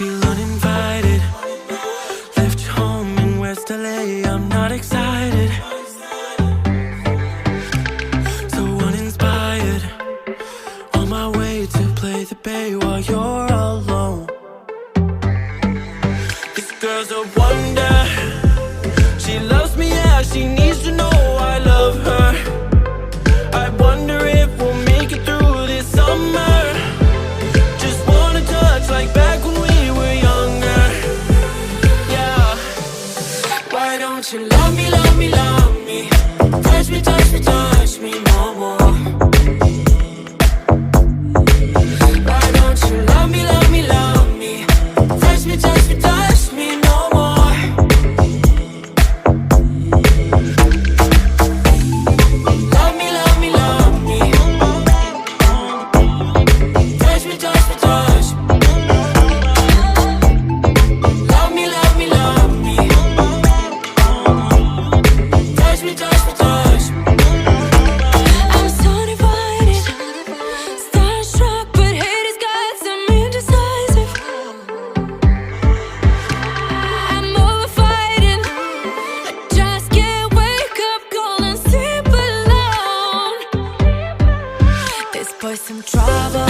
Feel uninvited. Left home in West LA, I'm not excited. So uninspired. On my way to play the bay while you're alone. This girl's a wonder. She loves me, yeah, she needs to know I love her. I wonder if we'll make it through this summer. Just wanna touch like back when we were younger. Yeah. Why don't you love me, love me, love me? Touch me, touch me, touch me no more. Why don't you love me, love me, love me? Touch me, touch me, touch me no more. Love me, love me, love me. Touch me, touch me, touch me. Love me, love me, love me. Touch me, touch me, touch me. I'm so divided, starstruck, but haters got some indecisive. I'm over fighting, I just can't wake up cold and sleep alone. This boy's some trouble.